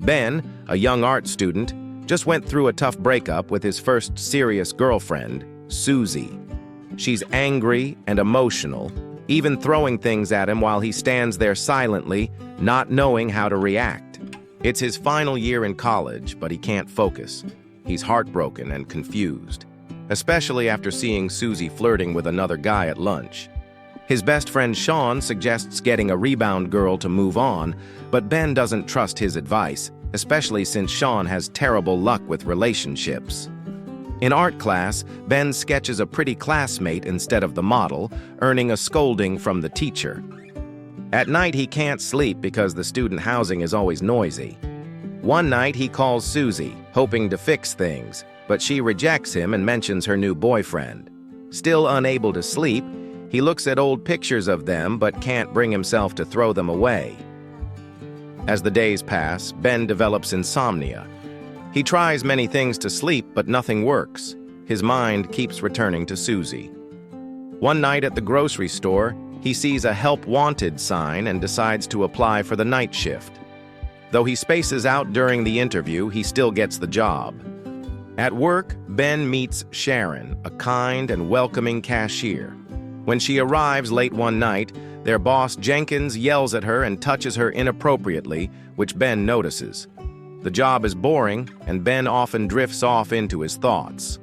Ben, a young art student, just went through a tough breakup with his first serious girlfriend, Susie. She's angry and emotional, even throwing things at him while he stands there silently, not knowing how to react. It's his final year in college, but he can't focus. He's heartbroken and confused, especially after seeing Susie flirting with another guy at lunch. His best friend Sean suggests getting a rebound girl to move on, but Ben doesn't trust his advice, especially since Sean has terrible luck with relationships. In art class, Ben sketches a pretty classmate instead of the model, earning a scolding from the teacher. At night, he can't sleep because the student housing is always noisy. One night, he calls Susie, hoping to fix things, but she rejects him and mentions her new boyfriend. Still unable to sleep, he looks at old pictures of them but can't bring himself to throw them away. As the days pass, Ben develops insomnia. He tries many things to sleep, but nothing works. His mind keeps returning to Susie. One night at the grocery store, he sees a help wanted sign and decides to apply for the night shift. Though he spaces out during the interview, he still gets the job. At work, Ben meets Sharon, a kind and welcoming cashier. When she arrives late one night, their boss Jenkins yells at her and touches her inappropriately, which Ben notices. The job is boring, and Ben often drifts off into his thoughts.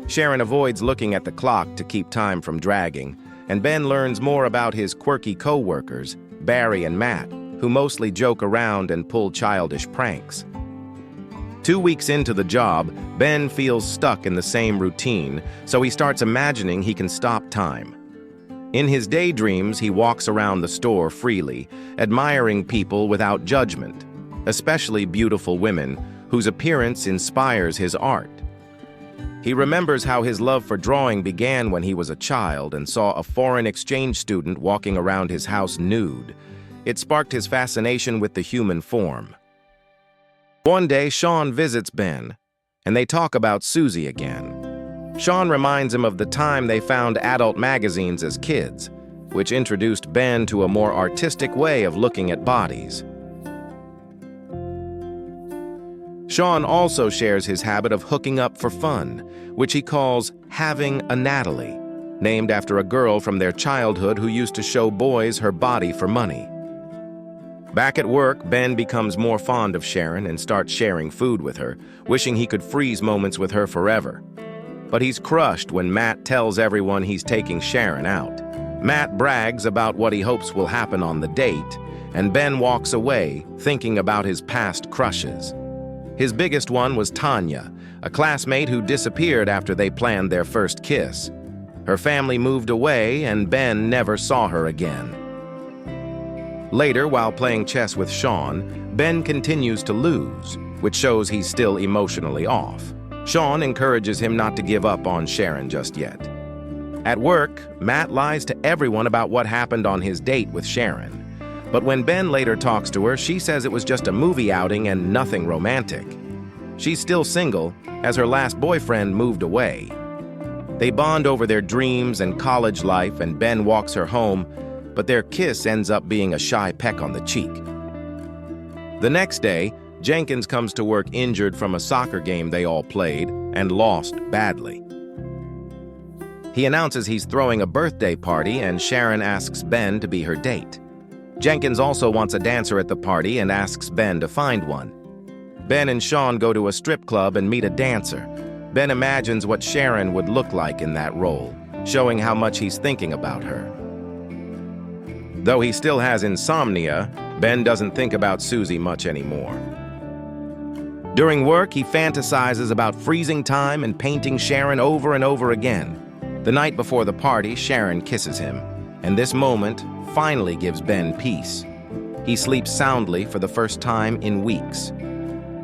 Sharon avoids looking at the clock to keep time from dragging, and Ben learns more about his quirky coworkers, Barry and Matt, who mostly joke around and pull childish pranks. 2 weeks into the job, Ben feels stuck in the same routine, so he starts imagining he can stop time. In his daydreams, he walks around the store freely, admiring people without judgment, especially beautiful women whose appearance inspires his art. He remembers how his love for drawing began when he was a child and saw a foreign exchange student walking around his house nude. It sparked his fascination with the human form. One day, Sean visits Ben, and they talk about Susie again. Sean reminds him of the time they found adult magazines as kids, which introduced Ben to a more artistic way of looking at bodies. Sean also shares his habit of hooking up for fun, which he calls having a Natalie, named after a girl from their childhood who used to show boys her body for money. Back at work, Ben becomes more fond of Sharon and starts sharing food with her, wishing he could freeze moments with her forever. But he's crushed when Matt tells everyone he's taking Sharon out. Matt brags about what he hopes will happen on the date, and Ben walks away, thinking about his past crushes. His biggest one was Tanya, a classmate who disappeared after they planned their first kiss. Her family moved away, and Ben never saw her again. Later, while playing chess with Sean, Ben continues to lose, which shows he's still emotionally off. Sean encourages him not to give up on Sharon just yet. At work, Matt lies to everyone about what happened on his date with Sharon. But when Ben later talks to her, she says it was just a movie outing and nothing romantic. She's still single, as her last boyfriend moved away. They bond over their dreams and college life, and Ben walks her home, but their kiss ends up being a shy peck on the cheek. The next day, Jenkins comes to work injured from a soccer game they all played and lost badly. He announces he's throwing a birthday party, and Sharon asks Ben to be her date. Jenkins also wants a dancer at the party and asks Ben to find one. Ben and Sean go to a strip club and meet a dancer. Ben imagines what Sharon would look like in that role, showing how much he's thinking about her. Though he still has insomnia, Ben doesn't think about Susie much anymore. During work, he fantasizes about freezing time and painting Sharon over and over again. The night before the party, Sharon kisses him, and this moment finally gives Ben peace. He sleeps soundly for the first time in weeks.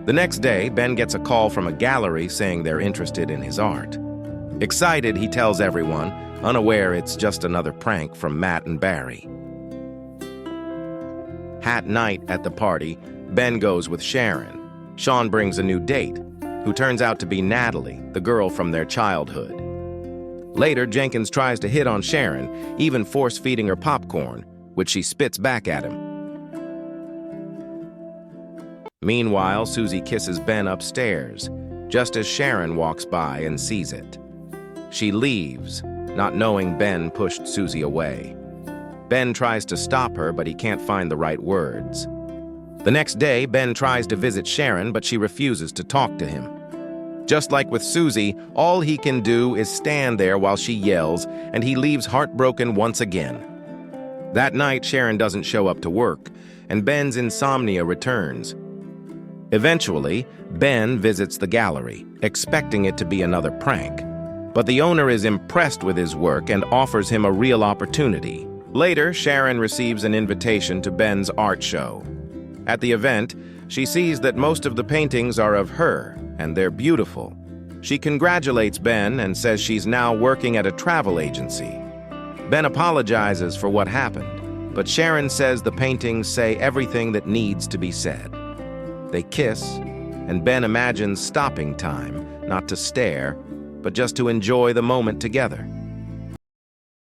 The next day, Ben gets a call from a gallery saying they're interested in his art. Excited, he tells everyone, unaware it's just another prank from Matt and Barry. At night at the party, Ben goes with Sharon. Sean brings a new date, who turns out to be Natalie, the girl from their childhood. Later, Jenkins tries to hit on Sharon, even force-feeding her popcorn, which she spits back at him. Meanwhile, Susie kisses Ben upstairs, just as Sharon walks by and sees it. She leaves, not knowing Ben pushed Susie away. Ben tries to stop her, but he can't find the right words. The next day, Ben tries to visit Sharon, but she refuses to talk to him. Just like with Susie, all he can do is stand there while she yells, and he leaves heartbroken once again. That night, Sharon doesn't show up to work, and Ben's insomnia returns. Eventually, Ben visits the gallery, expecting it to be another prank. But the owner is impressed with his work and offers him a real opportunity. Later, Sharon receives an invitation to Ben's art show. At the event, she sees that most of the paintings are of her, and they're beautiful. She congratulates Ben and says she's now working at a travel agency. Ben apologizes for what happened, but Sharon says the paintings say everything that needs to be said. They kiss, and Ben imagines stopping time, not to stare, but just to enjoy the moment together.